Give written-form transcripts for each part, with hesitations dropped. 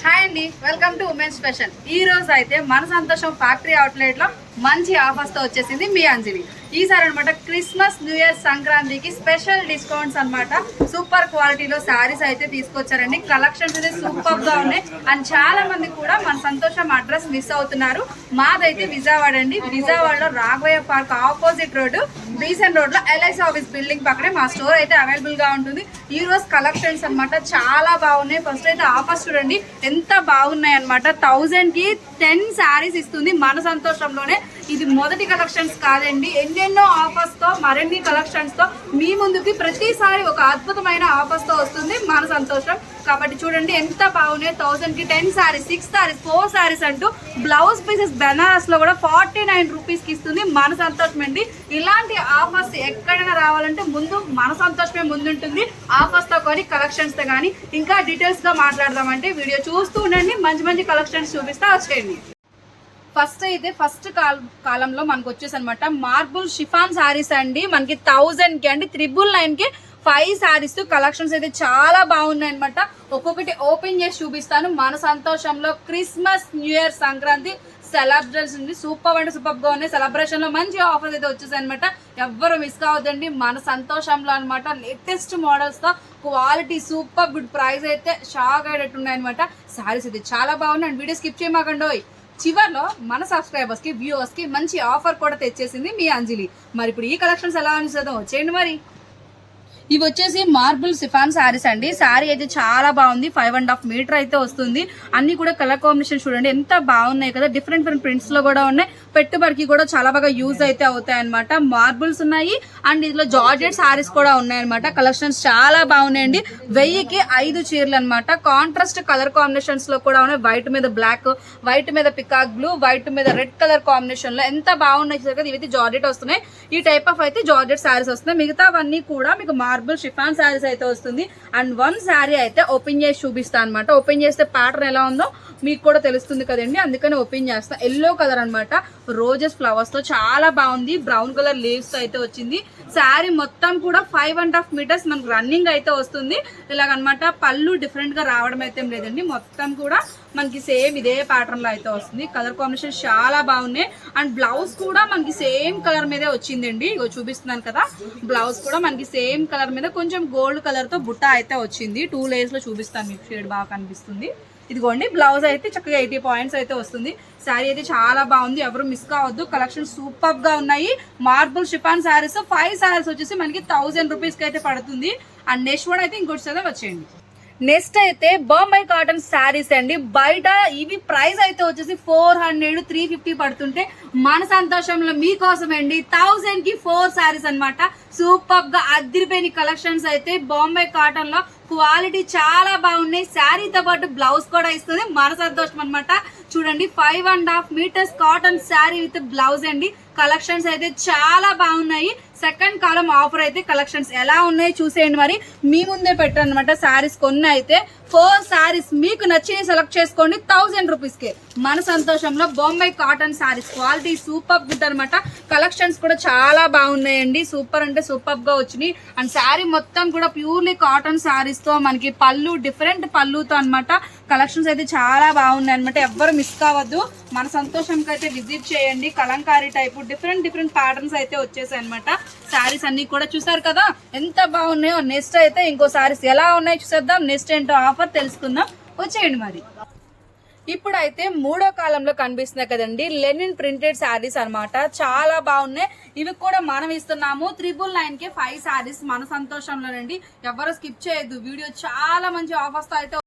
Hi అండి, welcome to women special. ఈ రోజు అయితే మన సంతోషం ఫ్యాక్టరీ అవుట్లెట్ లో మంచి ఆఫర్స్ తో వచ్చేసింది మీ అంజలి. ఈసారి అనమాట క్రిస్మస్ న్యూ ఇయర్ సంక్రాంతికి స్పెషల్ డిస్కౌంట్స్ అనమాట. సూపర్ క్వాలిటీలో శారీస్ అయితే తీసుకొచ్చారండి. కలెక్షన్స్ అయితే సూపర్ గా ఉన్నాయి. అండ్ చాలా మంది కూడా మన సంతోషం అడ్రస్ మిస్ అవుతున్నారు. మాదైతే విజయవాడ అండి. విజయవాడలో Raghavayya park opposite road Besant road లో ఎల్ఐసి ఆఫీస్ బిల్డింగ్ పక్కనే మా స్టోర్ అయితే అవైలబుల్ గా ఉంటుంది. ఈ రోజు కలెక్షన్స్ అనమాట చాలా బాగున్నాయి. ఫస్ట్ అయితే ఆఫర్స్ చూడండి ఎంత బాగున్నాయి అనమాట. 1000 కి 10 శారీస్ ఇస్తుంది మన సంతోషంలోనే. ఇది మొదటి కలెక్షన్స్ కాదండి, ఎన్నెన్నో ఆఫర్స్ తో మరిన్ని కలెక్షన్స్ తో మీ ముందుకి ప్రతిసారి ఒక అద్భుతమైన ఆఫర్స్ తో వస్తుంది మన సంతోషం. కాబట్టి చూడండి ఎంత బాగున్నాయి. 1000 కి 10 శారీస్, 6 శారీస్, 4 శారీస్ అంటూ బ్లౌజ్ పీసెస్ బెనారస్ లో కూడా 49 రూపీస్ కి ఇస్తుంది మన సంతోషం అండి. ఇలాంటి ఆఫర్స్ ఎక్కడైనా రావాలంటే ముందు మన సంతోషమే ముందుంటుంది. ఆఫర్స్ తో కానీ కలెక్షన్స్ తో కానీ ఇంకా డీటెయిల్స్ గా మాట్లాడదామంటే వీడియో చూస్తూ ఉండండి. మంచి మంచి కలెక్షన్స్ చూపిస్తా వచ్చేయండి. ఫస్ట్ అయితే ఫస్ట్ కాలంలో మనకు వచ్చేసి అనమాట మార్బుల్ షిఫాన్ శారీస్ అండి. మనకి 1000 కి అండి 999 కి 5 శారీస్ కలెక్షన్స్ అయితే చాలా బాగున్నాయి అనమాట. ఒక్కొక్కటి ఓపెన్ చేసి చూపిస్తాను. మన సంతోషంలో Christmas new year Sankranti celebration super అంటే సూపర్ గా ఉన్నాయి. సెలబ్రేషన్ లో మంచి ఆఫర్స్ అయితే వచ్చేసాయి అనమాట. ఎవ్వరు మిస్ కావద్దండి. మన సంతోషంలో అనమాట లేటెస్ట్ మోడల్స్ తో క్వాలిటీ సూపర్ గుడ్ ప్రైస్ అయితే షాక్ అయ్యేటట్టు ఉన్నాయి అనమాట. శారీస్ అయితే చాలా బాగున్నాయి. అండ్ వీడియో స్కిప్ చేయమాకండి. చివర్లో మన సబ్స్క్రైబర్స్ కి వ్యూవర్స్ కి మంచి ఆఫర్ కూడా తెచ్చేసింది మీ అంజలి. మరి ఇప్పుడు ఈ కలెక్షన్స్ ఎలా అనిపిస్తుందో వచ్చేయండి. మరి ఇవి వచ్చేసి మార్బుల్ సిఫాన్ శారీస్ అండి. శారీ అయితే చాలా బాగుంది. 5.5 మీటర్ అయితే వస్తుంది. అన్ని కూడా కలర్ కాంబినేషన్ చూడండి ఎంత బాగున్నాయి కదా. డిఫరెంట్ డిఫరెంట్ ప్రింట్స్ లో కూడా ఉన్నాయి. పెట్టుబడికి కూడా చాలా బాగా యూజ్ అయితే అవుతాయి అనమాట. మార్బుల్స్ ఉన్నాయి అండ్ ఇందులో జార్జెట్ శారీస్ కూడా ఉన్నాయన్నమాట. కలెక్షన్స్ చాలా బాగున్నాయండి. 1000కి 5 చీరలు అనమాట. కాంట్రాస్ట్ కలర్ కాంబినేషన్స్ లో కూడా ఉన్నాయి. వైట్ మీద బ్లాక్, వైట్ మీద పికాక్ బ్లూ, వైట్ మీద రెడ్ కలర్ కాంబినేషన్ లో ఎంత బాగున్నాయి కదా. ఇవైతే జార్జెట్ వస్తున్నాయి. ఈ టైప్ ఆఫ్ అయితే జార్జెట్ శారీస్ వస్తున్నాయి. మిగతావన్నీ కూడా మీకు మార్బుల్ షిఫాన్ శారీస్ అయితే వస్తుంది. అండ్ 1 శారీ అయితే ఓపెన్ చేసి చూపిస్తాను అనమాట. ఓపెన్ చేస్తే ప్యాటర్న్ ఎలా ఉందో మీకు కూడా తెలుస్తుంది కదండి, అందుకని ఓపెన్ చేస్తా. ఎల్లో కలర్ అనమాట. రోజెస్ ఫ్లవర్స్ తో చాలా బాగుంది. బ్రౌన్ కలర్ లీవ్స్ తో అయితే వచ్చింది. శారీ మొత్తం కూడా 5.5 మీటర్స్ మనకు రన్నింగ్ అయితే వస్తుంది. ఇలాగనమాట. పళ్ళు డిఫరెంట్ గా రావడం అయితే లేదండి. మొత్తం కూడా మనకి సేమ్ ఇదే ప్యాటర్న్ లో అయితే వస్తుంది. కలర్ కాంబినేషన్ చాలా బాగున్నాయి. అండ్ బ్లౌజ్ కూడా మనకి సేమ్ కలర్ మీదే వచ్చిందండి. ఇగో చూపిస్తున్నాను కదా. బ్లౌజ్ కూడా మనకి సేమ్ కలర్ మీద కొంచెం గోల్డ్ కలర్ తో బుట్ట అయితే వచ్చింది. 2 లేయర్స్ లో చూపిస్తాను, మీకు షేడ్ బాగా కనిపిస్తుంది. ఇదిగోండి బ్లౌజ్ అయితే చక్కగా 80 పాయింట్స్ అయితే వస్తుంది. శారీ అయితే చాలా బాగుంది. ఎవరు మిస్ కావద్దు. కలెక్షన్ సూపర్ గా ఉన్నాయి. మార్బుల్ షిఫాన్ శారీస్ 5 శారీస్ వచ్చేసి మనకి 1000 రూపీస్ కి అయితే పడుతుంది. అండ్ నెక్స్ట్ వన్ అయితే ఇంకోటి చదివా వచ్చేయండి. నెక్స్ట్ అయితే బాంబే కాటన్ శారీస్ అండి. బయట ఇవి ప్రైస్ అయితే వచ్చేసి 400, 350 పడుతుంటే మన సంతోషంలో మీకోసం అండి 1000 కి 4 శారీస్ అనమాట. సూపర్ గా అదిరిపోయిన కలెక్షన్స్ అయితే బాంబే కాటన్ లో క్వాలిటీ చాలా బాగున్నాయి. శారీతో పాటు బ్లౌజ్ కూడా ఇస్తుంది మన సంతోషం అనమాట. చూడండి 5.5 meters cotton sari with blouse అండి. కలెక్షన్స్ అయితే చాలా బాగున్నాయి. సెకండ్ కాలం ఆఫర్ అయితే కలెక్షన్స్ ఎలా ఉన్నాయి చూసేయండి. మరి మీ ముందే పెట్టాను అనమాట. శారీస్ కొన్ని అయితే 4 శారీస్ మీకు నచ్చి సెలెక్ట్ చేసుకోండి 1000 రూపీస్ కి. మన సంతోషంలో Bombay cotton saris quality super good అనమాట. కలెక్షన్స్ కూడా చాలా బాగున్నాయండి. సూపర్ అంటే సూపర్ గా వచ్చినాయి. అండ్ శారీ మొత్తం కూడా ప్యూర్లీ కాటన్ శారీస్ తో మనకి పళ్ళు డిఫరెంట్ పళ్ళుతో అనమాట. కలెక్షన్స్ అయితే చాలా బాగున్నాయి అనమాట. ఎవ్వరు మిస్ కావద్దు. మన సంతోషంకి అయితే విజిట్ చేయండి. Kalamkari type different different patterns అయితే వచ్చేసాయి అనమాట. శారీస్ అన్ని కూడా చూసారు కదా ఎంత బాగున్నాయో. నెక్స్ట్ అయితే ఇంకో శారీస్ ఎలా ఉన్నాయో చూసేద్దాం. నెక్స్ట్ ఏంటో ఆఫర్ తెలుసుకుందాం వచ్చేయండి. మరి ఇప్పుడైతే 3వ కాలంలో కనిపిస్తున్నాయి కదండి లెనిన్ ప్రింటెడ్ శారీస్ అనమాట. చాలా బాగున్నాయి. ఇవి కూడా మనం ఇస్తున్నాము 999 కి 5 శారీస్ మన సంతోషంలోనండి. ఎవరు స్కిప్ చేయొద్దు. వీడియో చాలా మంచి ఆఫర్స్ తో అయితే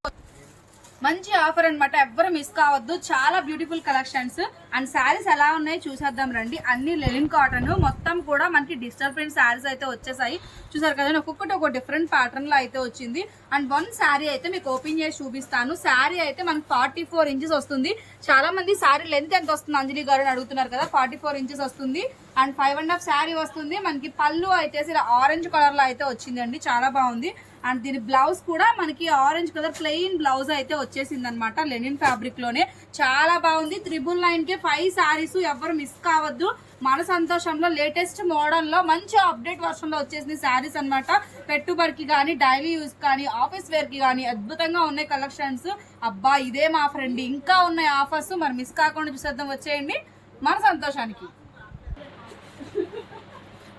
మంచి ఆఫర్ అనమాట. ఎవ్వరు మిస్ కావద్దు. చాలా బ్యూటిఫుల్ కలెక్షన్స్. అండ్ శారీస్ ఎలా ఉన్నాయి చూసేద్దాం రండి. అన్ని లెనిన్ కాటన్ మొత్తం కూడా మనకి డిజిటల్ ప్రింట్ శారీస్ అయితే వచ్చేసాయి. చూసారు కదా ఒక్కొక్కటి ఒక డిఫరెంట్ ప్యాటర్న్ లో అయితే వచ్చింది. అండ్ 1 శారీ అయితే మీకు ఓపెన్ చేసి చూపిస్తాను. శారీ అయితే మనకి 44 ఇంచెస్ వస్తుంది. చాలా మంది శారీ లెంత్ ఎంత వస్తుంది అంజలి గారు అని అడుగుతున్నారు కదా. 44 ఇంచెస్ వస్తుంది. అండ్ 5.5 శారీ వస్తుంది. మనకి పళ్ళు అయితే ఇలా ఆరెంజ్ కలర్ లో అయితే వచ్చిందండి. చాలా బాగుంది. అండ్ దీని బ్లౌజ్ కూడా మనకి ఆరెంజ్ కలర్ ప్లెయిన్ బ్లౌజ్ అయితే వచ్చేసింది అనమాట, లెనిన్ ఫ్యాబ్రిక్ లోనే చాలా బాగుంది. 999కి 5 సారీస్, ఎవరు మిస్ కావద్దు. మన సంతోషంలో లేటెస్ట్ మోడల్లో మంచి అప్డేట్ వర్షన్ లో వచ్చేసింది శారీస్ అన్నమాట. పెట్టుబడికి కానీ డైలీ యూస్ కానీ ఆఫీస్ వేర్ కి కానీ అద్భుతంగా ఉన్నాయి కలెక్షన్స్. అబ్బా ఇదేం ఆఫర్ అండి, ఇంకా ఉన్నాయి ఆఫర్స్, మరి మిస్ కాకుండా చూసేద్దాం, వచ్చేయండి మన సంతోషానికి.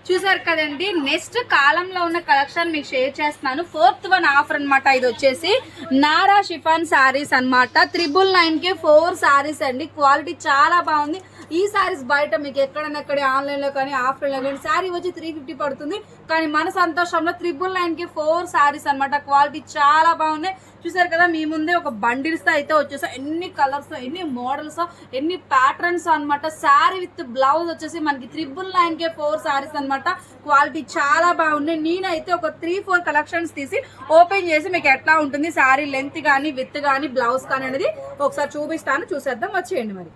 చూసారు కదండి, నెక్స్ట్ కాలంలో ఉన్న కలెక్షన్ మీకు షేర్ చేస్తున్నాను. 4th వన్ ఆఫర్ అనమాట. ఇది వచ్చేసి నారా షిఫాన్ సారీస్ అనమాట. 999కి 4 సారీస్ అండి. క్వాలిటీ చాలా బాగుంది. ఈ సారీస్ బయట మీకు ఎక్కడెక్కడ ఆన్లైన్లో కానీ ఆఫ్లైన్లో కానీ శారీ వచ్చి 350 పడుతుంది, కానీ మన సంతోషంలో 999కి 4 సారీస్ అనమాట. క్వాలిటీ చాలా బాగున్నాయి. చూసారు కదా, మీ ముందే ఒక బండిల్స్ అయితే వచ్చేసి ఎన్ని కలర్స్, ఎన్ని మోడల్స్, ఎన్ని ప్యాటర్న్స్ అనమాట. శారీ విత్ బ్లౌజ్ వచ్చేసి మనకి 999కి 4 సారీస్ అనమాట. క్వాలిటీ చాలా బాగున్నాయి. నేనైతే ఒక 3-4 కలెక్షన్స్ తీసి ఓపెన్ చేసి మీకు ఎట్లా ఉంటుంది శారీ లెంత్ కానీ విత్ కానీ బ్లౌజ్ కానీ అనేది ఒకసారి చూపిస్తాను, చూసేద్దాం, వచ్చేయండి. మరి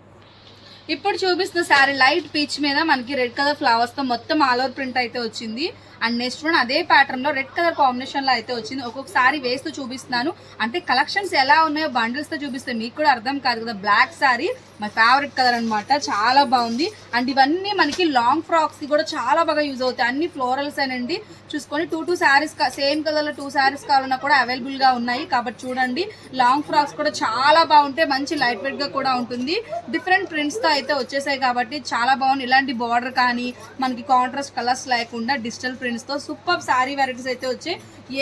ఇప్పుడు చూపిస్తున్న శారీ లైట్ పీచ్ మీద మనకి రెడ్ కలర్ ఫ్లవర్స్ తో మొత్తం ఆల్ ఓవర్ ప్రింట్ అయితే వచ్చింది. అండ్ నెక్స్ట్ వన్ అదే ప్యాటర్న్ లో రెడ్ కలర్ కాంబినేషన్ లో అయితే వచ్చింది. ఒక్కొక్కసారి వేస్తూ చూపిస్తున్నాను, అంటే కలెక్షన్స్ ఎలా ఉన్నాయో బండిల్స్ తో చూపిస్తే మీకు కూడా అర్థం కాదు కదా. Black sari my favourite colour అనమాట, చాలా బాగుంది. అండ్ ఇవన్నీ మనకి లాంగ్ ఫ్రాక్స్ కి కూడా చాలా బాగా యూజ్ అవుతాయి. అన్ని ఫ్లోరల్స్ అనండి. చూసుకొని 2 శారీస్ సేమ్ కలర్ లో 2 శారీస్ కావాలన్నా కూడా అవైలబుల్ గా ఉన్నాయి. కాబట్టి చూడండి, లాంగ్ ఫ్రాక్స్ కూడా చాలా బాగుంటాయి. మంచి లైట్ వెయిట్ గా కూడా ఉంటుంది. డిఫరెంట్ ప్రింట్స్ తో అయితే వచ్చేసాయి కాబట్టి చాలా బాగుంది. ఇలాంటి బార్డర్ కానీ మనకి కాంట్రాస్ట్ కలర్స్ లేకుండా డిజిటల్ ప్రింట్స్ తో సూపర్ శారీ వెరైటీస్ అయితే వచ్చాయి.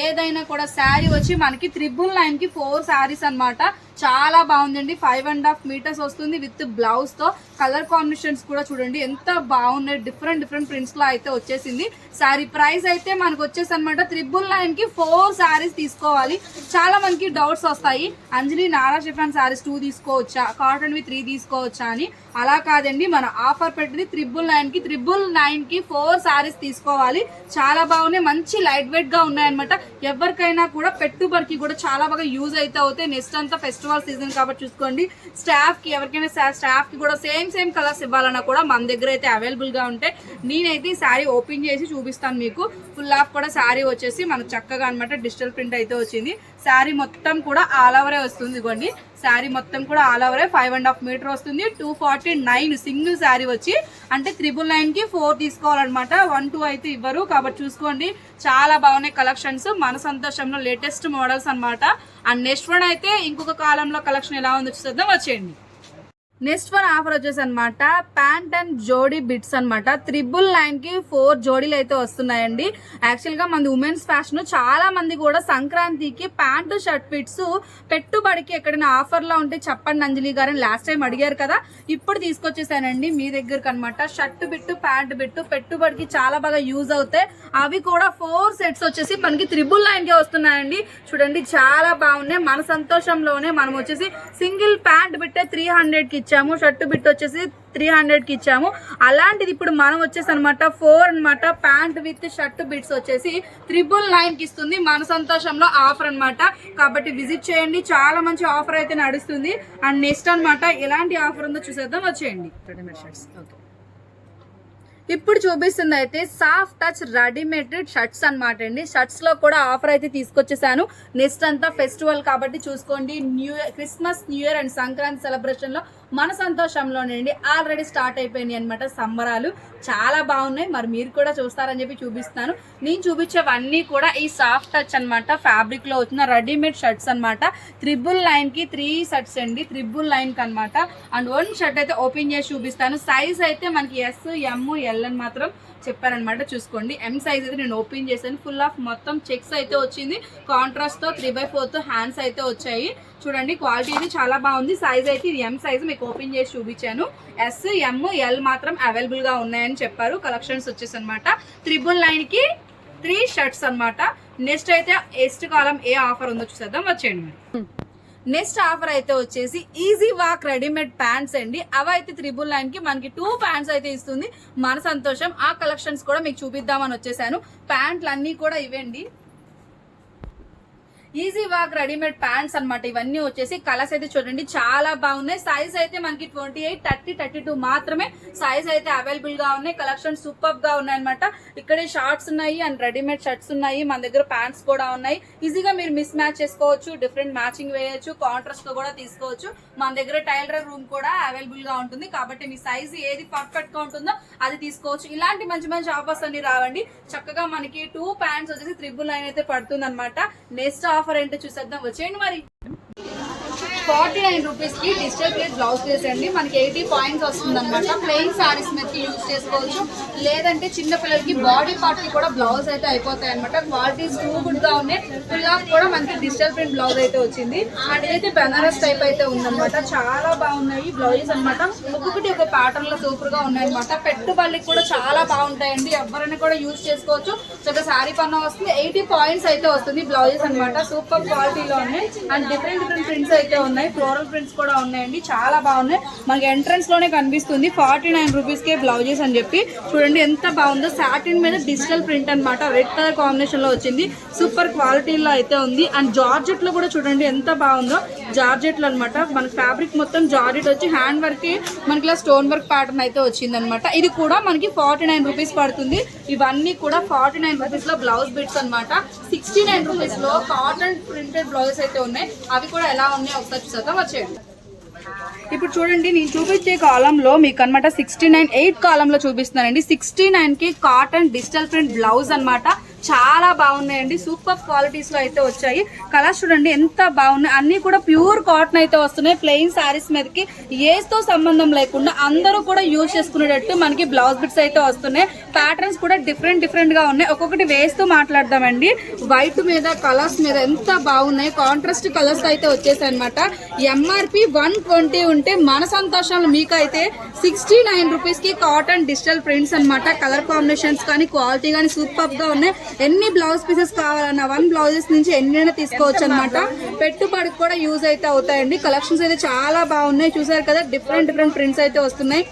ఏదైనా కూడా శారీ వచ్చి మనకి 999కి 4 శారీస్ అనమాట. చాలా బాగుందండి. 5.5 మీటర్స్ వస్తుంది విత్ బ్లౌజ్ తో. కలర్ కాంబినేషన్స్ కూడా చూడండి ఎంత బాగున్నాయి. డిఫరెంట్ ప్రింట్స్ లో అయితే వచ్చేసింది. శారీ ప్రైస్ అయితే మనకు వచ్చేసి అనమాట 999కి 4 శారీస్ తీసుకోవాలి. చాలా మనకి డౌట్స్ వస్తాయి, అంజలి నారా షిఫాన్ శారీస్ 2 తీసుకోవచ్చా, కాటన్ వి 3 తీసుకోవచ్చా అని. అలా కాదండి, మన ఆఫర్ పెట్టింది 999కి 4 శారీస్ తీసుకోవాలి. చాలా బాగున్నాయి, మంచి లైట్ వెయిట్ గా ఉన్నాయన్నమాట. ఎవరికైనా కూడా పెట్టుబడికి కూడా చాలా బాగా యూజ్ అయితే అవుతాయి. నెక్స్ట్ అంతా ఫెస్టివల్ సీజన్ కాబట్టి చూసుకోండి. స్టాఫ్ కి ఎవరికైనా స్టాఫ్ కి కూడా సేమ్ కలర్స్ ఇవ్వాలన్నా కూడా మన దగ్గర అయితే అవైలబుల్ గా ఉంటాయి. నేనైతే ఈ శారీ ఓపెన్ చేసి చూపిస్తాను మీకు. ఫుల్ ఆఫ్ కూడా శారీ వచ్చేసి మనకు చక్కగా అనమాట డిజిటల్ ప్రింట్ అయితే వచ్చింది. శారీ మొత్తం కూడా ఆల్ ఓవరే వస్తుంది. ఇదిగోండి, శారీ మొత్తం కూడా ఆల్ ఓవరే 5.5 మీటర్ వస్తుంది. 249 సింగిల్ శారీ వచ్చి, అంటే 999కి 4 తీసుకోవాలన్నమాట. 1-2 అయితే ఇవ్వరు. కాబట్టి చూసుకోండి, చాలా బాగున్నాయి కలెక్షన్స్. మన సంతోషంలో లేటెస్ట్ మోడల్స్ అనమాట. అండ్ నెక్స్ట్ వన్ అయితే ఇంకొక కాలంలో కలెక్షన్ ఎలా ఉందో చూద్దాం, వచ్చేయండి. నెక్స్ట్ వన్ ఆఫర్ వచ్చేసి అనమాట ప్యాంట్ అండ్ జోడీ బిట్స్ అనమాట. 999కి 4 జోడీలు అయితే వస్తున్నాయండి. యాక్చువల్గా మన ఉమెన్స్ ఫ్యాషన్ చాలా మంది కూడా సంక్రాంతికి ప్యాంటు షర్ట్ బిట్స్ పెట్టుబడికి ఎక్కడైనా ఆఫర్లో ఉంటే చెప్పండి అంజలి గారు అని లాస్ట్ టైం అడిగారు కదా. ఇప్పుడు తీసుకొచ్చేసానండి మీ దగ్గరకు అనమాట. షర్ట్ బిట్టు ప్యాంట్ బిట్టు పెట్టుబడికి చాలా బాగా యూజ్ అవుతాయి. అవి కూడా 4 సెట్స్ వచ్చేసి మనకి 999కే వస్తున్నాయండి. చూడండి, చాలా బాగున్నాయి. మన సంతోషంలోనే మనం వచ్చేసి సింగిల్ ప్యాంట్ బిట్టే 300కి ఇచ్చాము, షర్ట్ బిట్ వచ్చేసి 300కి ఇచ్చాము. అలాంటిది ఇప్పుడు మనం వచ్చేసి అనమాట 4 అనమాట. ప్యాంట్ విత్ షర్ట్ బిట్స్ వచ్చేసి 999కి ఇస్తుంది మన సంతోషంలో ఆఫర్ అనమాట. కాబట్టి విజిట్ చేయండి, చాలా మంచి ఆఫర్ అయితే నడుస్తుంది. అండ్ నెక్స్ట్ అనమాట ఎలాంటి ఆఫర్ ఉందో చూసేద్దాం, వచ్చేయండి. Readymade shirts okay. ఇప్పుడు చూపిస్తుంది అయితే సాఫ్ట్ టచ్ రెడీమేడ్ షర్ట్స్ అనమాట అండి. షర్ట్స్ లో కూడా ఆఫర్ అయితే తీసుకొచ్చేసాను. నెక్స్ట్ అంతా ఫెస్టివల్ కాబట్టి చూసుకోండి. Christmas, new year and Sankranti celebration లో మన సంతోషంలోనండి ఆల్రెడీ స్టార్ట్ అయిపోయినాయి అనమాట సంబరాలు. చాలా బాగున్నాయి. మరి మీరు కూడా చూస్తారని చెప్పి చూపిస్తాను. నేను చూపించేవన్నీ కూడా ఈ సాఫ్ట్ టచ్ అనమాట. ఫ్యాబ్రిక్ లో వచ్చిన రెడీమేడ్ షర్ట్స్ అనమాట. 999కి 3 షర్ట్స్ అండి. 999కి అనమాట. అండ్ 1 షర్ట్ అయితే ఓపెన్ చేసి చూపిస్తాను. సైజ్ అయితే మనకి S, M, L అని మాత్రం చెప్పారనమాట. చూసుకోండి, M సైజ్ అయితే నేను ఓపెన్ చేశాను. ఫుల్ ఆఫ్ మొత్తం చెక్స్ అయితే వచ్చింది. కాంట్రాస్ట్ తో 3/4 హ్యాండ్స్ అయితే వచ్చాయి. చూడండి, క్వాలిటీ అయితే చాలా బాగుంది. సైజ్ అయితే ఇది M సైజ్ మీకు ఓపెన్ చేసి చూపించాను. S, M, L మాత్రం అవైలబుల్ గా ఉన్నాయని చెప్పారు. కలెక్షన్స్ వచ్చేసి అనమాట 999కి 3 షర్ట్స్ అనమాట. నెక్స్ట్ అయితే నెక్స్ట్ కాలం ఏ ఆఫర్ ఉందో చూసేద్దాం, వచ్చేయండి. నెక్స్ట్ ఆఫర్ అయితే వచ్చేసి ఈజీ వాక్ రెడీమేడ్ ప్యాంట్స్ అండి. అవి అయితే 999కి మనకి 2 ప్యాంట్స్ అయితే ఇస్తుంది మన సంతోషం. ఆ కలెక్షన్స్ కూడా మీకు చూపిద్దామని వచ్చేసాను. ప్యాంట్లు అన్నీ కూడా ఇవ్వండి. ఈజీ వాక్ రెడీమేడ్ ప్యాంట్స్ అన్నమాట. ఇవన్నీ వచ్చేసి కలర్స్ అయితే చూడండి చాలా బాగున్నాయి. సైజ్ అయితే మనకి 28, 30, 32 మాత్రమే సైజ్ అయితే అవైలబుల్ గా ఉన్నాయి. కలెక్షన్ సూపర్ గా ఉన్నాయి అనమాట. ఇక్కడే షార్ట్స్ ఉన్నాయి అండ్ రెడీమేడ్ షర్ట్స్ ఉన్నాయి. మన దగ్గర ప్యాంట్స్ కూడా ఉన్నాయి. ఈజీగా మీరు మిస్ మ్యాచ్ చేసుకోవచ్చు, డిఫరెంట్ మ్యాచింగ్ వేయొచ్చు, కాంట్రాస్ట్ తో కూడా తీసుకోవచ్చు. మన దగ్గర టైలర్ రూమ్ కూడా అవైలబుల్ గా ఉంటుంది కాబట్టి మీ సైజ్ ఏది పర్ఫెక్ట్ గా ఉంటుందో అది తీసుకోవచ్చు. ఇలాంటి మంచి మంచి ఆఫర్స్ అన్ని రావండి. చక్కగా మనకి 2 ప్యాంట్స్ వచ్చేసి 999 అయితే పడుతుంది అనమాట. నెక్స్ట్ ఆఫర్ ఏంటో చూసేద్దాం, వచ్చేయండి మరి. 49 రూపీస్ కి డిజిటల్ ప్లేట్ బ్లౌజ్ పీస్ అండి. మనకి 80 పాయింట్స్ వస్తుంది అనమాట. ప్లెయిన్ సారీస్ మీదకి యూజ్ చేసుకోవచ్చు, లేదంటే చిన్న పిల్లలకి బాడీ పార్ట్ కి కూడా బ్లౌజ్ అయితే అయిపోతాయి అనమాట. క్వాలిటీస్ టూ గుడ్ గా ఉన్నాయి. పిల్లలకు కూడా మనకి డిజిటల్ ప్రింట్ బ్లౌజ్ అయితే వచ్చింది. అండ్ ఇదైతే బెనారస్ టైప్ అయితే ఉందన్నమాట. చాలా బాగున్నాయి బ్లౌజెస్ అనమాట. ఒక్కొక్కటి ఒక ప్యాటర్న్ లో సూపర్ గా ఉన్నాయి అనమాట. పెట్టుబడికి కూడా చాలా బాగుంటాయండి. ఎవరైనా కూడా యూజ్ చేసుకోవచ్చు. చక్కగా శారీ పన్నా వస్తుంది. 80 పాయింట్స్ అయితే వస్తుంది బ్లౌజెస్ అనమాట. సూపర్ క్వాలిటీలో ఉన్నాయి అండ్ డిఫరెంట్ ప్రింట్స్ అయితే ఉన్నాయి. ఫ్లోరల్ ప్రింట్స్ కూడా ఉన్నాయండి, చాలా బాగున్నాయి. మనకి ఎంట్రన్స్ లోనే కనిపిస్తుంది. 49 రూపీస్ కే బ్లౌజెస్ అని చెప్పి చూడండి ఎంత బాగుందో. సాటిన్ మీద డిజిటల్ ప్రింట్ అనమాట. రెడ్ కలర్ కాంబినేషన్ లో వచ్చింది. సూపర్ క్వాలిటీలో అయితే ఉంది. అండ్ జార్జెట్ లో కూడా చూడండి ఎంత బాగుందో. జార్జెట్ లో అనమాట. మన ఫ్యాబ్రిక్ మొత్తం జార్జెట్ వచ్చి హ్యాండ్ వర్క్ మనకి ఇలా స్టోన్ వర్క్ ప్యాటర్న్ అయితే వచ్చింది అనమాట. ఇది కూడా మనకి 49 రూపీస్ పడుతుంది. ఇవన్నీ కూడా 49 రూపీస్ లో బ్లౌజ్ బిట్స్ అనమాట. 69 రూపీస్ లో కాటన్ ప్రింటెడ్ బ్లౌజెస్ అయితే ఉన్నాయి. అవి కూడా ఎలా ఉన్నాయి ఒకసారి చూద్దాం, వచ్చేయండి. ఇప్పుడు చూడండి నేను చూపించే కాలంలో మీకు అనమాట 69 8 కాలంలో చూపిస్తున్నానండి. 69 కి కాటన్ డిజిటల్ ప్రింట్ బ్లౌజ్ అనమాట. చాలా బాగున్నాయండి. సూపర్ క్వాలిటీస్ లో అయితే వచ్చాయి. కలర్స్ చూడండి ఎంత బాగున్నాయి. అన్ని కూడా ప్యూర్ కాటన్ అయితే వస్తున్నాయి. ప్లెయిన్ సారీస్ మీదకి ఏజ్ తో సంబంధం లేకుండా అందరూ కూడా యూజ్ చేసుకునేటట్టు మనకి బ్లౌజ్ బిట్స్ అయితే వస్తున్నాయి. ప్యాటర్న్స్ కూడా డిఫరెంట్ గా ఉన్నాయి. ఒక్కొక్కటి వేస్తూ మాట్లాడదామండి. వైట్ మీద కలర్స్ మీద ఎంత బాగున్నాయి. కాంట్రాస్ట్ కలర్స్ అయితే వచ్చేసాయి అనమాట. ఎంఆర్పి 120 ఉంటే మన సంతోషాలు మీకైతే 69 రూపీస్ కి కాటన్ డిజిటల్ ప్రింట్స్ అనమాట. కలర్ కాంబినేషన్స్ కానీ క్వాలిటీ కానీ సూపర్ గా ఉన్నాయి. ఎన్ని బ్లౌజ్ పీసెస్ కావాలన్నా 1 బ్లౌజెస్ నుంచి ఎన్నైనా తీసుకోవచ్చు అనమాట. పెట్టుబడికి కూడా యూజ్ అయితే అవుతాయండి. కలెక్షన్స్ అయితే చాలా బాగున్నాయి. చూసారు కదా డిఫరెంట్ ప్రింట్స్ అయితే వస్తున్నాయి.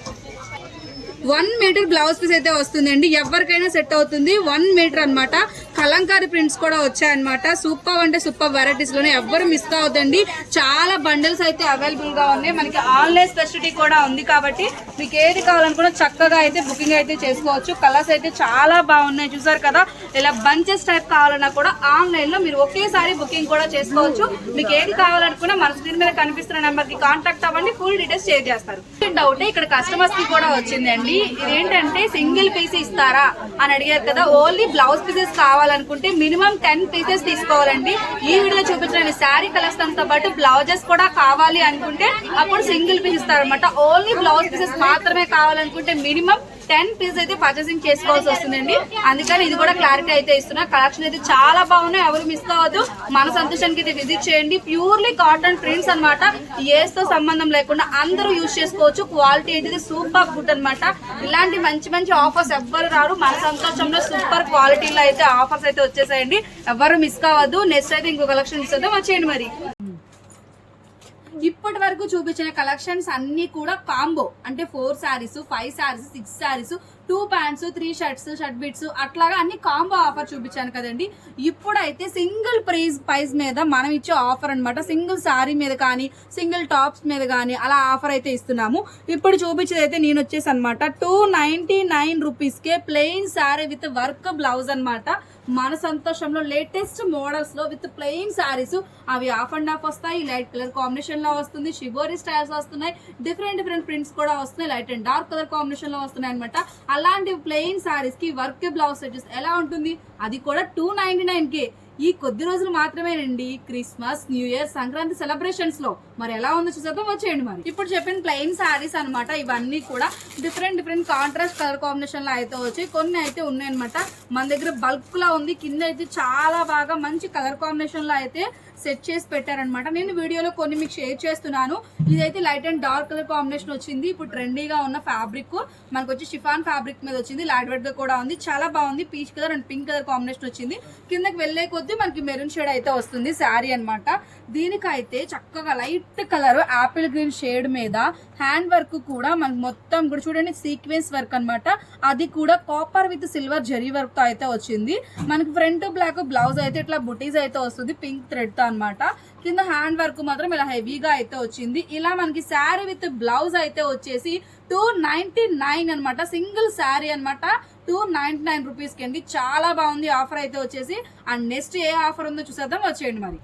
1 మీటర్ బ్లౌజ్ పీస్ అయితే వస్తుందండి. ఎవరికైనా సెట్ అవుతుంది. 1 మీటర్ అనమాట. కలంకారీ ప్రింట్స్ కూడా వచ్చాయన్నమాట. సూపర్ అంటే సూపర్ వెరైటీస్ లోనే ఎవ్వరు మిస్ కావద్దండి. చాలా బండిల్స్ అయితే అవైలబుల్ గా ఉన్నాయి. మనకి ఆన్లైన్ ఫెసిలిటీ కూడా ఉంది కాబట్టి మీకు ఏది కావాలనుకున్నా చక్కగా అయితే బుకింగ్ అయితే చేసుకోవచ్చు. కలర్స్ అయితే చాలా బాగున్నాయి. చూసారు కదా ఇలా బంచెస్ టైప్ కావాలన్నా కూడా ఆన్లైన్ లో మీరు ఒకేసారి బుకింగ్ కూడా చేసుకోవచ్చు. మీకు ఏది కావాలనుకున్నా మన స్క్రీన్ మీద కనిపిస్తున్న నెంబర్ కి కాంటాక్ట్ అవ్వండి. ఫుల్ డీటెయిల్స్ షేర్ చేస్తారు. డౌట్ ఇక్కడ కస్టమర్స్ కి కూడా వచ్చిందండి. ఇదేంటంటే సింగిల్ పీస్ ఇస్తారా అని అడిగారు కదా. ఓన్లీ బ్లౌజ్ పీసెస్ కావాలనుకుంటే మినిమం 10 పీసెస్ తీసుకోవాలండి. ఈ వీడియోలో చూపించిన శారీ కలర్స్ తో పాటు బ్లౌజెస్ కూడా కావాలి అనుకుంటే అప్పుడు సింగిల్ పీస్ ఇస్తారనమాట. ఓన్లీ బ్లౌజ్ పీసెస్ మాత్రమే కావాలనుకుంటే మినిమం 10 పీసెస్ అయితే పర్చేసింగ్ చేసుకోవాల్సి వస్తుందండి. అందుకని ఇది కూడా క్లారిటీ అయితే ఇస్తున్నా. కలెక్షన్ అయితే చాలా బాగున్నాయి. ఎవరు మిస్ కావద్దు. మన సంతోషానికి అయితే విజిట్ చేయండి. ప్యూర్లీ కాటన్ ప్రింట్స్ అనమాట. ఏజ్ తో సంబంధం లేకుండా అందరూ యూజ్ చేసుకోవచ్చు. క్వాలిటీ అయితే సూపర్ గుడ్ అనమాట. ఇలాంటి మంచి ఆఫర్స్ ఎవ్వరు రారు. మన సంతోషంలో సూపర్ క్వాలిటీలో అయితే ఆఫర్స్ అయితే వచ్చేసాయండి. ఎవరు మిస్ కావద్దు. నెక్స్ట్ అయితే ఇంకో కలెక్షన్ ఇస్తుందో వచ్చేయండి మరి. ఇప్పటి వరకు చూపించిన కలెక్షన్స్ అన్ని కూడా కాంబో అంటే 4 saris, 5 saris, 6 saris, 2 pants, 3 shirts, shirt bits అట్లాగా అన్ని కాంబో ఆఫర్ చూపించాను కదండి. ఇప్పుడైతే సింగిల్ ప్రైస్ మీద మనం ఇచ్చే ఆఫర్ అనమాట. సింగిల్ శారీ మీద కానీ సింగిల్ టాప్స్ మీద కానీ అలా ఆఫర్ అయితే ఇస్తున్నాము. ఇప్పుడు చూపించేది అయితే నేను వచ్చేసి అనమాట 299 రూపీస్కే plain sari with work blouse అనమాట. మన సంతోషంలో లేటెస్ట్ మోడల్స్ లో విత్ ప్లెయిన్ శారీస్. అవి ఆఫ్ అండ్ ఆఫ్ వస్తాయి. లైట్ కలర్ కాంబినేషన్ లో వస్తుంది. షిబోరీ స్టైల్స్ వస్తున్నాయి. డిఫరెంట్ ప్రింట్స్ కూడా వస్తున్నాయి. Light and dark colour combination లో వస్తున్నాయి అనమాట. అలాంటి ప్లెయిన్ శారీస్ కి వర్క్ బ్లౌజ్ సెట్స్ ఎలా ఉంటుంది, అది కూడా 299K. ఈ కొద్ది రోజులు మాత్రమేనండి Christmas, new year, Sankranti celebrations లో. మరి ఎలా ఉందో చూసేద్దాం వచ్చేయండి మరి. ఇప్పుడు చెప్పిన ప్లెయిన్ శారీస్ అనమాట. ఇవన్నీ కూడా డిఫరెంట్ కాంట్రాస్ట్ కలర్ కాంబినేషన్ లో అయితే వచ్చి కొన్ని అయితే ఉన్నాయి అనమాట. మన దగ్గర బల్క్ లా ఉంది. కింద అయితే చాలా బాగా మంచి కలర్ కాంబినేషన్ లో అయితే సెట్ చేసి పెట్టారనమాట. నేను వీడియోలో కొన్ని మీకు షేర్ చేస్తున్నాను. ఇదైతే light and dark colour combination వచ్చింది. ఇప్పుడు ట్రెండీగా ఉన్న ఫ్యాబ్రిక్ మనకు వచ్చి షిఫాన్ ఫ్యాబ్రిక్ మీద వచ్చింది. లైట్ వెయిట్ గా కూడా ఉంది. చాలా బాగుంది. Peach colour and pink colour combination వచ్చింది. కిందకి వెళ్లే కొద్ది విత్ మనకి మెరూన్ షేడ్ అయితే వస్తుంది శారీ అన్నమాట. దీనికైతే చక్కగా light colour Apple green shade మీద హ్యాండ్ వర్క్ కూడా మనకి మొత్తం కూడా చూడండి సీక్వెన్స్ వర్క్ అన్నమాట. అది కూడా copper with silver zari work తో అయితే వచ్చింది. మనకి ఫ్రంట్ బ్లాక్ బ్లౌజ్ అయితే ఇట్లా బుటీస్ అయితే వస్తుంది పింక్ థ్రెడ్ తో అన్నమాట. కింద హ్యాండ్ వర్క్ మాత్రం ఇలా హెవీగా అయితే వచ్చింది. ఇలా మనకి శారీ విత్ బ్లౌజ్ అయితే వచ్చేసి 299 అనమాట. సింగిల్ శారీ అనమాట 299 రూపీస్కి అండి. చాలా బాగుంది ఆఫర్ అయితే వచ్చేసి. అండ్ నెక్స్ట్ ఏ ఆఫర్ ఉందో చూసేద్దాం, వచ్చేయండి మరి.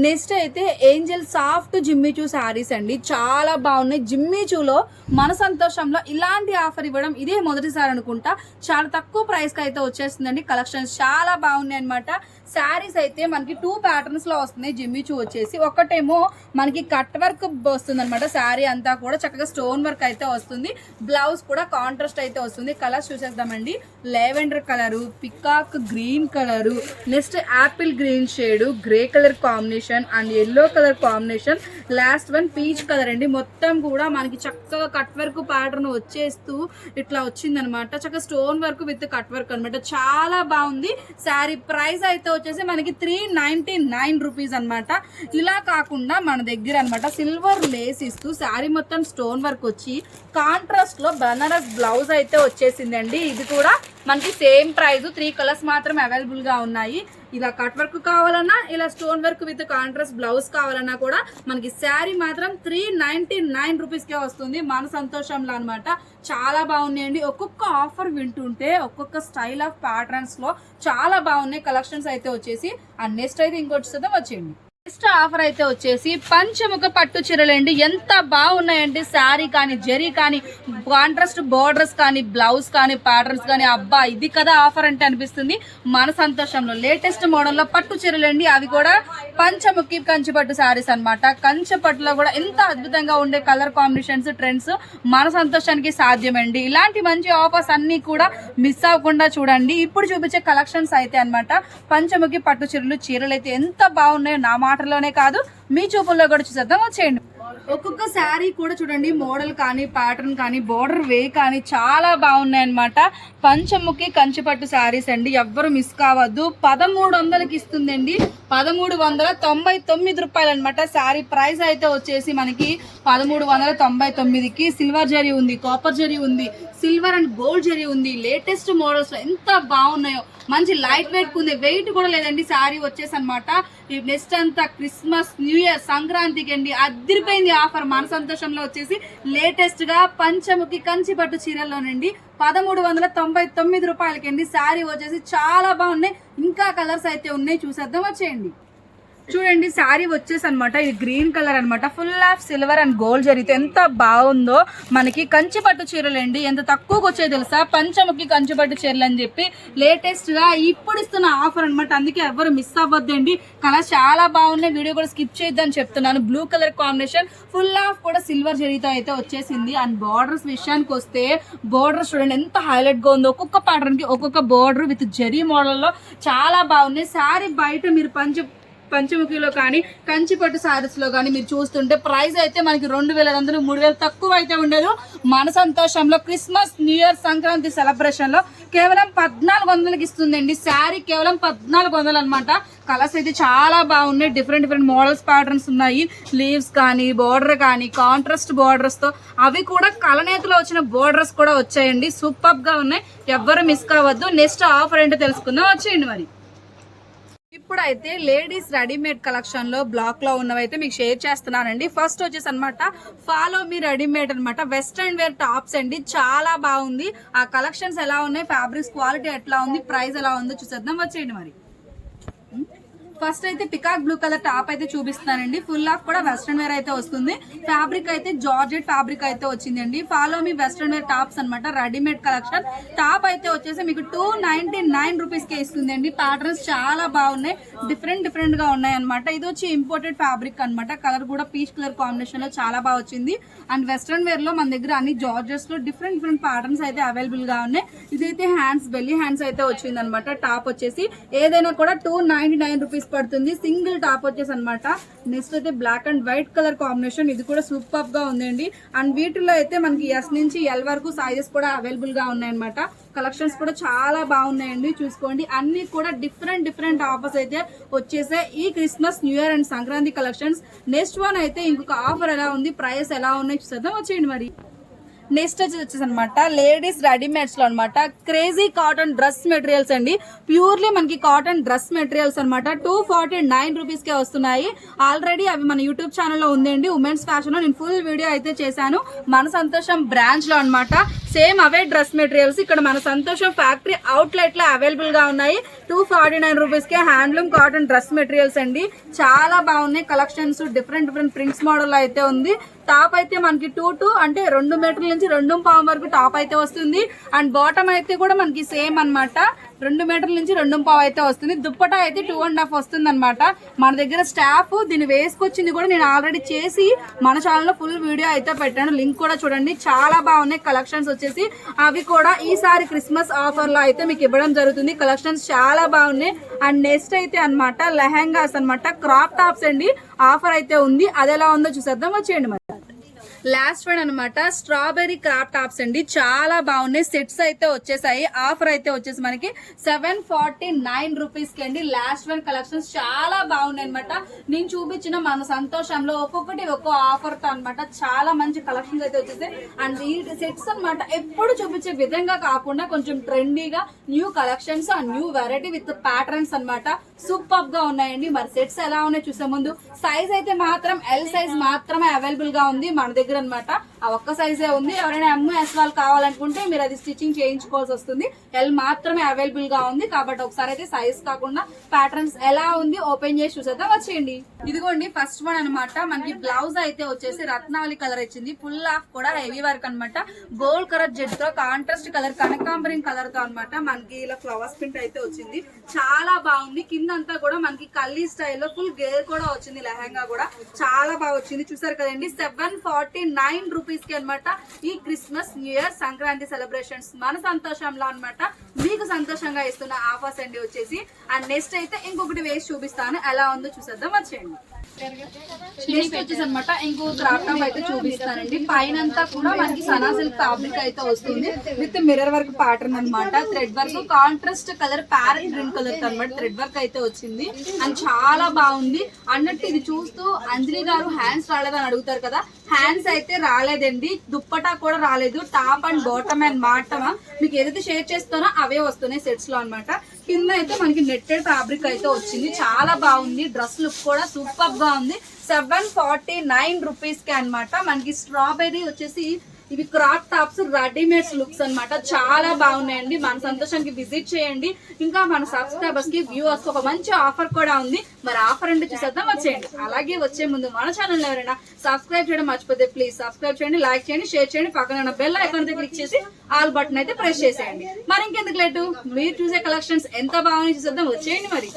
నెక్స్ట్ అయితే ఏంజల్ సాఫ్ట్ జిమ్మిచూ శారీస్ అండి, చాలా బాగున్నాయి. జిమ్మిచూలో మన సంతోషంలో ఇలాంటి ఆఫర్ ఇవ్వడం ఇదే మొదటిసారి అనుకుంటా. చాలా తక్కువ ప్రైస్కి అయితే వచ్చేస్తుందండి. కలెక్షన్స్ చాలా బాగున్నాయి అనమాట. శారీస్ అయితే మనకి 2 ప్యాటర్న్స్ లో వస్తున్నాయి. జిమ్మిచూ వచ్చేసి ఒకటేమో మనకి కట్ వర్క్ వస్తుంది అనమాట. శారీ అంతా కూడా చక్కగా స్టోన్ వర్క్ అయితే వస్తుంది. బ్లౌజ్ కూడా కాంట్రాస్ట్ అయితే వస్తుంది. కలర్స్ చూసేద్దామండి. Lavender colour, peacock green colour, next apple green shade, grey colour combination and yellow colour combination, last one peach colour అండి. మొత్తం కూడా మనకి చక్కగా కట్ వర్క్ ప్యాటర్న్ వచ్చేస్తూ ఇట్లా వచ్చిందనమాట. చక్కగా stone work with cut work అనమాట. చాలా బాగుంది. శారీ ప్రైస్ అయితే వచ్చేసి మనకి 399 రూపీస్ అనమాట. ఇలా కాకుండా మన దగ్గర అనమాట సిల్వర్ లేస్ ఇస్తూ శారీ మొత్తం స్టోన్ వర్క్ వచ్చి కాంట్రాస్ట్ లో బనారస్ బ్లౌజ్ అయితే వచ్చేసిందండి. ఇది కూడా మనకి సేమ్ ప్రైస్. 3 కలర్స్ మాత్రం అవైలబుల్ గా ఉన్నాయి. ఇలా కట్ వర్క్ కావాలన్నా, ఇలా stone work with contrast blouse కావాలన్నా కూడా మనకి శారీ మాత్రం 399 రూపీస్కే వస్తుంది మన సంతోషంలో అనమాట. చాలా బాగున్నాయండి. ఒక్కొక్క ఆఫర్ వింటుంటే ఒక్కొక్క స్టైల్ ఆఫ్ ప్యాటర్న్స్ లో చాలా బాగున్నాయి కలెక్షన్స్ అయితే వచ్చేసి. అండ్ నెక్స్ట్ అయితే ఇంకోటి చూద్దాం, వచ్చేయండి. నెక్స్ట్ ఆఫర్ అయితే వచ్చేసి పంచముఖ పట్టు చీరలండి. ఎంత బాగున్నాయండి. శారీ కానీ జరీ కానీ కాంట్రాస్ట్ బోర్డర్స్ కానీ బ్లౌజ్ కానీ ప్యాటర్న్స్ కానీ, అబ్బా ఇది కదా ఆఫర్ అంటే అనిపిస్తుంది మన సంతోషంలో. లేటెస్ట్ మోడల్లో పట్టు చీరలండి. అవి కూడా పంచముఖి కంచి పట్టు శారీస్ అనమాట. కంచి పట్టులో కూడా ఎంత అద్భుతంగా ఉండే కలర్ కాంబినేషన్స్ ట్రెండ్స్ మన సంతోషానికి సాధ్యమండి. ఇలాంటి మంచి ఆఫర్స్ అన్ని కూడా మిస్ అవ్వకుండా చూడండి. ఇప్పుడు చూపించే కలెక్షన్స్ అయితే అనమాట పంచముఖి పట్టు చీరలు అయితే ఎంత బాగున్నాయో నా మాటలోనే కాదు మీ చూపుల్లో కూడా చూసేద్దాం, వచ్చేయండి. ఒక్కొక్క శారీ కూడా చూడండి మోడల్ కానీ ప్యాటర్న్ కానీ బోర్డర్ వే కానీ చాలా బాగున్నాయి అనమాట. పంచముఖి కంచిపట్టు శారీస్ అండి, ఎవ్వరు మిస్ కావద్దు. 1300కి ఇస్తుందండి. 1399 రూపాయలు అనమాట. శారీ ప్రైస్ అయితే వచ్చేసి మనకి 1399కి. సిల్వర్ జరీ ఉంది, కాపర్ జరీ ఉంది, సిల్వర్ అండ్ గోల్డ్ జరీ ఉంది. లేటెస్ట్ మోడల్స్ ఎంత బాగున్నాయో. మంచి లైట్ వెయిట్ ఉంది, వెయిట్ కూడా లేదండి శారీ వచ్చేసి అనమాట. నెక్స్ట్ అంతా క్రిస్మస్ న్యూ ఇయర్ సంక్రాంతికి అండి అదిరిపోయింది ఆఫర్ మన సంతోషంలో వచ్చేసి. లేటెస్ట్ గా పంచముఖి కంచి పట్టు చీరల్లోనండి 1399 రూపాయలకి అండి. శారీ వచ్చేసి చాలా బాగున్నాయి. ఇంకా కలర్స్ అయితే ఉన్నాయి, చూసేద్దాం, వచ్చేయండి. చూడండి శారీ వచ్చేసి అనమాట ఇది గ్రీన్ కలర్ అనమాట. Full of silver and gold జరిగితే ఎంత బాగుందో. మనకి కంచి పట్టు చీరలు అండి ఎంత తక్కువకి వచ్చాయి తెలుసా. పంచముఖి కంచి పట్టు చీరలు అని చెప్పి లేటెస్ట్ గా ఇప్పుడు ఇస్తున్న ఆఫర్ అనమాట. అందుకే ఎవరు మిస్ అవ్వద్దండి. కలర్స్ చాలా బాగున్నాయి. వీడియో కూడా స్కిప్ చేయొద్దని చెప్తున్నాను. Blue colour combination full half కూడా సిల్వర్ జరీతో అయితే వచ్చేసింది. అండ్ బార్డర్స్ విషయానికి వస్తే బోర్డర్ చూడండి ఎంత హైలైట్ గా ఉందో. ఒక్కొక్క ప్యాటర్న్ కి ఒక్కొక్క బోర్డర్ విత్ జరీ మోడల్లో చాలా బాగున్నాయి. శారీ బయట మీరు పంచముఖిలో కానీ కంచిపట్టు శారీస్ లో కానీ మీరు చూస్తుంటే ప్రైస్ అయితే మనకి 2500 3000 తక్కువ అయితే ఉండదు మన సంతోషంలో. Christmas new year Sankranti celebration లో కేవలం 1400కి ఇస్తుందండి. శారీ కేవలం 1400 అనమాట. కలర్స్ అయితే చాలా బాగున్నాయి. డిఫరెంట్ మోడల్స్ ప్యాటర్న్స్ ఉన్నాయి. లీవ్స్ కానీ బోర్డర్ కానీ కాంట్రాస్ట్ బోర్డర్స్ తో, అవి కూడా కలనేతలో వచ్చిన బోర్డర్స్ కూడా వచ్చాయండి. సూపర్ గా ఉన్నాయి, ఎవ్వరు మిస్ కావద్దు. నెక్స్ట్ ఆఫర్ ఏంటో తెలుసుకుందాం, వచ్చేయండి మరి. ఇప్పుడైతే లేడీస్ రెడీమేడ్ కలెక్షన్ లో బ్లాక్ లో ఉన్నవైతే మీకు షేర్ చేస్తున్నానండి. ఫస్ట్ వచ్చేసి అనమాట ఫాలో మీ రెడీమేడ్ అనమాట. వెస్ట్రన్ వేర్ టాప్స్ అండి, చాలా బాగుంది. ఆ కలెక్షన్స్ ఎలా ఉన్నాయి, ఫ్యాబ్రిక్స్ క్వాలిటీ ఎట్లా ఉంది, ప్రైస్ ఎలా ఉందో చూసేద్దాం, వచ్చేయండి మరి. ఫస్ట్ అయితే పికాక్ బ్లూ కలర్ టాప్ అయితే చూపిస్తానండి. ఫుల్ ఆఫ్ కూడా వెస్ట్రన్ వేర్ అయితే వస్తుంది. ఫ్యాబ్రిక్ అయితే జార్జెట్ ఫ్యాబ్రిక్ అయితే వచ్చిందండి. ఫాలో మీ వెస్ట్రన్ వేర్ టాప్స్ అనమాట. Readymade collection. టాప్ అయితే వచ్చేసి మీకు 299 రూపీస్కే ఇస్తుందండి. ప్యాటర్న్స్ చాలా బాగున్నాయి, డిఫరెంట్ గా ఉన్నాయి అనమాట. ఇది వచ్చి ఇంపోర్టెడ్ ఫ్యాబ్రిక్ అనమాట. కలర్ కూడా పీచ్ కలర్ కాంబినేషన్ లో చాలా బాగా వచ్చింది. అండ్ వెస్ట్రన్ వేర్ లో మన దగ్గర అన్ని జార్జెస్ లో డిఫరెంట్ ప్యాటర్న్స్ అయితే అవైలబుల్ గా ఉన్నాయి. ఇదైతే హ్యాండ్స్ బెల్లీ హ్యాండ్స్ అయితే వచ్చింది అనమాట. టాప్ వచ్చేసి ఏదైనా కూడా 299 రూపీస్ పడుతుంది. సింగిల్ టాప్ వచ్చేసి అనమాట. నెక్స్ట్ అయితే black and white colour combination, ఇది కూడా సూపర్ గా ఉందండి. అండ్ వీటిలో అయితే మనకి ఎస్ నుంచి ఎల్ వరకు సైజెస్ కూడా అవైలబుల్ గా ఉన్నాయన్నమాట. కలెక్షన్స్ కూడా చాలా బాగున్నాయండి, చూసుకోండి. అన్ని కూడా డిఫరెంట్ ఆఫర్స్ అయితే వచ్చేసాయి ఈ Christmas, new year and Sankranti collections. Next one అయితే ఇంకొక ఆఫర్ ఎలా ఉంది, ప్రైస్ ఎలా ఉన్నాయి చూసేద్దాం, వచ్చేయండి మరి. నెక్స్ట్ వచ్చేసి అనమాట లేడీస్ రెడీమేడ్స్ లో అనమాట క్రేజీ కాటన్ డ్రెస్ మెటీరియల్స్ అండి. ప్యూర్లీ మనకి కాటన్ డ్రెస్ మెటీరియల్స్ అనమాట 249 రూపీస్ కే వస్తున్నాయి. ఆల్రెడీ అవి మన యూట్యూబ్ ఛానల్లో ఉందండి, ఉమెన్స్ ఫ్యాషన్ లో నేను ఫుల్ వీడియో అయితే చేశాను. మన సంతోషం బ్రాంచ్ లో అనమాట. సేమ్ అవే డ్రెస్ మెటీరియల్స్ ఇక్కడ మన సంతోషం ఫ్యాక్టరీ అవుట్లెట్ లో అవైలబుల్ గా ఉన్నాయి. 249 రూపీస్ కే హ్యాండ్లూమ్ కాటన్ డ్రెస్ మెటీరియల్స్ అండి. చాలా బాగున్నాయి కలెక్షన్స్. డిఫరెంట్ ప్రింట్స్ మోడల్ అయితే ఉంది. టాప్ అయితే మనకి 2 అంటే 2 మీటర్ల నుంచి 2.5 వరకు టాప్ అయితే వస్తుంది. అండ్ బాటమ్ అయితే కూడా మనకి సేమ్ అనమాట, 2 మీటర్ల నుంచి 2.5 అయితే వస్తుంది. దుప్పటా అయితే 2.5 వస్తుంది అనమాట. మన దగ్గర స్టాఫ్ దీన్ని వేసుకొచ్చింది కూడా నేను ఆల్రెడీ చేసి మన ఛానల్లో ఫుల్ వీడియో అయితే పెట్టాను, లింక్ కూడా చూడండి. చాలా బాగున్నాయి కలెక్షన్స్ వచ్చేసి. అవి కూడా ఈసారి క్రిస్మస్ ఆఫర్ లో అయితే మీకు ఇవ్వడం జరుగుతుంది. కలెక్షన్స్ చాలా బాగున్నాయి. అండ్ నెక్స్ట్ అయితే అనమాట లెహంగాస్ అనమాట, క్రాప్ టాప్స్ అండి. ఆఫర్ అయితే ఉంది, అది ఎలా ఉందో చూసేద్దాం, వచ్చేయండి మరి. లాస్ట్ వన్ అనమాట స్ట్రాబెర్రీ క్రాప్ టాప్స్ అండి. చాలా బాగున్నాయి. సెట్స్ అయితే వచ్చేసాయి. ఆఫర్ అయితే వచ్చేసి మనకి 749 రూపీస్ కి అండి. లాస్ట్ వన్ కలెక్షన్స్ చాలా బాగున్నాయి అనమాట. నేను చూపించిన మన సంతోషంలో ఒక్కొక్కటి ఒక్కో ఆఫర్ తో అనమాట చాలా మంచి కలెక్షన్స్ అయితే వచ్చేసాయి. అండ్ ఈ సెట్స్ అనమాట ఎప్పుడు చూపించే విధంగా కాకుండా కొంచెం ట్రెండీగా new collections and new variety with patterns అనమాట సూపర్ గా ఉన్నాయండి. మరి సెట్స్ ఎలా ఉన్నాయి చూసే ముందు, సైజ్ అయితే మాత్రం ఎల్ సైజ్ మాత్రమే అవైలబుల్ గా ఉంది మన దగ్గర అనమాట. ఆ ఒక్క సైజే ఉంది. ఎవరైనా ఎంఎస్ వాళ్ళు కావాలనుకుంటే మీరు అది స్టిచ్చింగ్ చేయించుకోవాల్సి వస్తుంది. ఎల్ మాత్రమే అవైలబుల్ గా ఉంది కాబట్టి ఒకసారి అయితే సైజ్ కాకుండా ప్యాటర్న్స్ ఎలా ఉంది ఓపెన్ చేసి చూసేద్దాం, వచ్చేయండి. ఇదిగోండి ఫస్ట్ వన్ అనమాట. మనకి బ్లౌజ్ అయితే వచ్చేసి రత్నావళి కలర్ ఇచ్చింది. ఫుల్ ఆఫ్ కూడా హెవీ వర్క్ అనమాట. గోల్డ్ కలర్ జెడ్ తో కాంట్రాస్ట్ కలర్ కనకాంబరం కలర్ తో అనమాట మనకి ఇలా ఫ్లవర్స్ ప్రింట్ అయితే వచ్చింది. చాలా బాగుంది. కింద అంతా కూడా మనకి కల్లీ స్టైల్లో ఫుల్ గేర్ కూడా వచ్చింది. లెహంగా కూడా చాలా బాగా వచ్చింది. చూసారు కదండి, 749 రూపీస్ కి అనమాట. ఈ Christmas, new year, Sankranti celebrations మన సంతోషంలో అనమాట మీకు సంతోషంగా ఇస్తున్న ఆఫర్స్ అండి వచ్చేసి. అండ్ నెక్స్ట్ అయితే ఇంకొకటి వేసి చూపిస్తాను, ఎలా ఉందో చూసేద్దాం, వచ్చేయండి. నెక్స్ట్ వచ్చేసి అనమాట ఇంకో క్రాప్ టాప్ అయితే చూపిస్తానండి. పైన అంతా కూడా మనకి సనా సిల్క్ ఫ్యాబ్రిక్ అయితే వస్తుంది విత్ మిర్రర్ వర్క్ ప్యాటర్న్ అనమాట. Thread work contrast colour parrot green colour అనమాట థ్రెడ్ వర్క్ అయితే వచ్చింది. అండ్ చాలా బాగుంది అన్నట్టు. ఇది చూస్తూ అంజలి గారు హ్యాండ్స్ రాలేదని అడుగుతారు కదా, హ్యాండ్స్ అయితే రాలేదండి. దుప్పటా కూడా రాలేదు. టాప్ అండ్ బాటమ్ అండ్ మాటమా మీకు ఏదైతే షేర్ చేస్తానో అవే వస్తున్నాయి సెట్స్ లో అనమాట. కింద అయితే మనకి నెట్టెడ్ ఫ్యాబ్రిక్ అయితే వచ్చింది. చాలా బాగుంది. డ్రెస్ లుక్ కూడా సూపర్ గా ఉంది. 749 రూపీస్ కి అనమాట. మనకి స్ట్రాబెర్రీ వచ్చేసి ఇవి క్రాప్ టాప్స్ రెడీమేడ్స్ లుక్స్ అనమాట. చాలా బాగున్నాయండి. మన సంతోషానికి విజిట్ చేయండి. ఇంకా మన సబ్స్క్రైబర్స్ కి వ్యూవర్స్ ఒక మంచి ఆఫర్ కూడా ఉంది. మరి ఆఫర్ అంటే చూసేద్దాం, వచ్చేయండి. అలాగే వచ్చే ముందు మన ఛానల్ ఎవరైనా సబ్స్క్రైబ్ చేయడం మర్చిపోతే ప్లీజ్ సబ్స్క్రైబ్ చేయండి, లైక్ చేయండి, షేర్ చేయండి. పక్కన బెల్ ఐకాన్ అయితే క్లిక్ చేసి ఆల్ బటన్ అయితే ప్రెస్ చేసేయండి. మరి ఇంకెందుకు లేటు, మీరు చూసే కలెక్షన్స్ ఎంత బాగున్నాయి చూసేద్దాం, వచ్చేయండి మరి.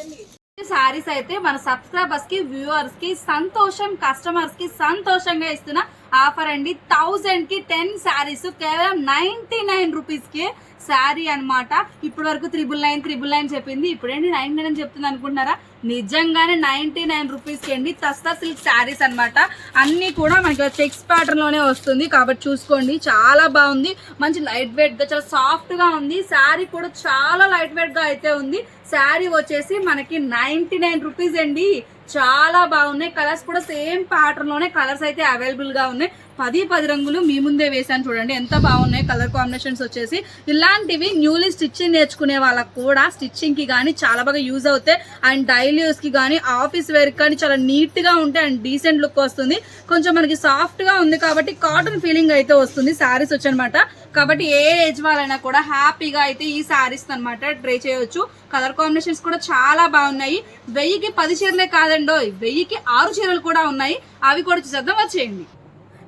సారీస్ అయితే మన సబ్స్క్రైబర్స్ కి వ్యూవర్స్ కి సంతోషం, కస్టమర్స్ కి సంతోషంగా ఇస్తున్న ఆఫర్ అండి. 1000 కి 10 శారీస్ కేవలం 99 రూపీస్ కి శారీ అనమాట. ఇప్పటి వరకు 999 చెప్పింది, ఇప్పుడేంటి 99 అని చెప్తుంది అనుకుంటున్నారా? నిజంగానే 99 రూపీస్ కి అండి. తస్తా సిల్క్ శారీస్ అనమాట. అన్ని కూడా మనకి చెక్స్ ప్యాటర్న్ లోనే వస్తుంది కాబట్టి చూసుకోండి. చాలా బాగుంది. మంచి లైట్ వెయిట్ గా చాలా సాఫ్ట్ గా ఉంది. శారీ కూడా చాలా లైట్ వెయిట్ గా అయితే ఉంది. శారీ వచ్చేసి మనకి 99 రూపీస్ అండి. చాలా బాగున్నాయి. కలర్స్ కూడా సేమ్ ప్యాటర్న్ లోనే కలర్స్ అయితే అవైలబుల్ గా ఉన్నాయి. 10 రంగులు మీ ముందే వేసాను చూడండి ఎంత బాగున్నాయి కలర్ కాంబినేషన్స్ వచ్చేసి. ఇలాంటివి న్యూలీ స్టిచ్చింగ్ నేర్చుకునే వాళ్ళకి కూడా స్టిచ్చింగ్ కి కానీ చాలా బాగా యూజ్ అవుతాయి. అండ్ డైలీ యూస్ కి కానీ ఆఫీస్ వేర్ కానీ చాలా నీట్ గా ఉంటాయి. అండ్ డీసెంట్ లుక్ వస్తుంది. కొంచెం మనకి సాఫ్ట్ గా ఉంది కాబట్టి కాటన్ ఫీలింగ్ అయితే వస్తుంది శారీస్ వచ్చనమాట. కాబట్టి ఏ ఏజ్ వాళ్ళైనా కూడా హ్యాపీగా అయితే ఈ శారీస్ అనమాట ట్రై చేయొచ్చు. కలర్ కాంబినేషన్స్ కూడా చాలా బాగున్నాయి. 1000కి 10 చీరలే కాదండో, 1000కి 6 చీరలు కూడా ఉన్నాయి. అవి కూడా చూసేద్దాం, వచ్చేయండి.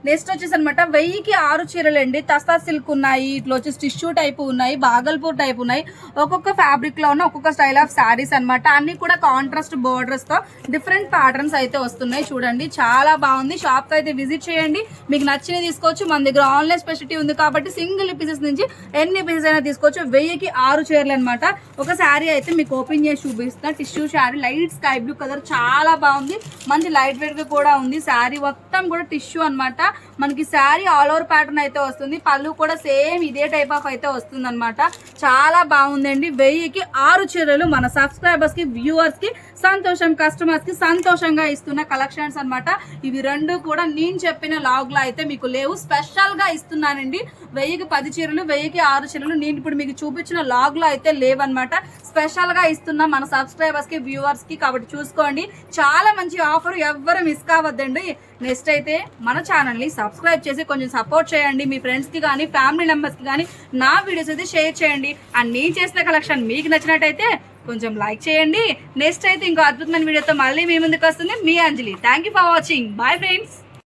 నెక్స్ట్ వచ్చేసి అనమాట 1000కి 6 చీరలు అండి. తస్తా సిల్క్ ఉన్నాయి, ఇట్లా వచ్చేసి టిష్యూ టైప్ ఉన్నాయి, బాగల్పూర్ టైప్ ఉన్నాయి. ఒక్కొక్క ఫ్యాబ్రిక్ లో ఉన్న ఒక్కొక్క స్టైల్ ఆఫ్ శారీస్ అనమాట. అన్ని కూడా కాంట్రాస్ట్ బోర్డర్స్ తో డిఫరెంట్ ప్యాటర్న్స్ అయితే వస్తున్నాయి. చూడండి చాలా బాగుంది. షాప్ కి అయితే విజిట్ చేయండి, మీకు నచ్చినవి తీసుకోవచ్చు. మన దగ్గర ఆన్లైన్ స్పెషాలిటీ ఉంది కాబట్టి సింగిల్ పీసెస్ నుంచి ఎన్ని పీసెస్ అయినా తీసుకోవచ్చు. 1000కి 6 చీరలు అనమాట. ఒక శారీ అయితే మీకు ఓపెన్ చేసి చూపిస్తా. Tissue sari, light sky blue colour, చాలా బాగుంది. మంచి లైట్ వెయిట్ గా కూడా ఉంది. శారీ మొత్తం కూడా టిష్యూ అనమాట. మనకి శారీ ఆల్ ఓవర్ ప్యాటర్న్ అయితే వస్తుంది. పళ్ళు కూడా సేమ్ ఇదే టైప్ ఆఫ్ అయితే వస్తుంది అనమాట. చాలా బాగుందండి. 1000కి 6 చీరలు మన సబ్స్క్రైబర్స్ కి, వ్యూవర్స్ కి సంతోషం, కస్టమర్స్ కి సంతోషంగా ఇస్తున్న కలెక్షన్స్ అనమాట. ఇవి రెండు కూడా నేను చెప్పిన లాగ్ లో అయితే మీకు లేవు, స్పెషల్ గా ఇస్తున్నానండి. 1000కి 10 చీరలు, 1000కి 6 చీరలు నేను ఇప్పుడు మీకు చూపించిన లాగ్ లో అయితే లేవన్నమాట. స్పెషల్ గా ఇస్తున్నా మన సబ్స్క్రైబర్స్ కి, వ్యూవర్స్ కి. కాబట్టి చూసుకోండి, చాలా మంచి ఆఫర్, ఎవ్వరు మిస్ కావద్దండి. నెక్స్ట్ అయితే మన ఛానల్ ని సబ్స్క్రైబ్ చేసి కొంచెం సపోర్ట్ చేయండి. మీ ఫ్రెండ్స్ కి కానీ, ఫ్యామిలీ మెంబర్స్ కి కానీ నా వీడియోస్ అయితే షేర్ చేయండి. అండ్ నేను చేసిన కలెక్షన్ మీకు నచ్చినట్టయితే కొంచెం లైక్ చేయండి. నెక్స్ట్ అయితే ఇంకో అద్భుతమైన వీడియోతో మళ్ళీ మీ ముందుకు వస్తుంది మీ Anjali. Thank you for watching. Bye friends.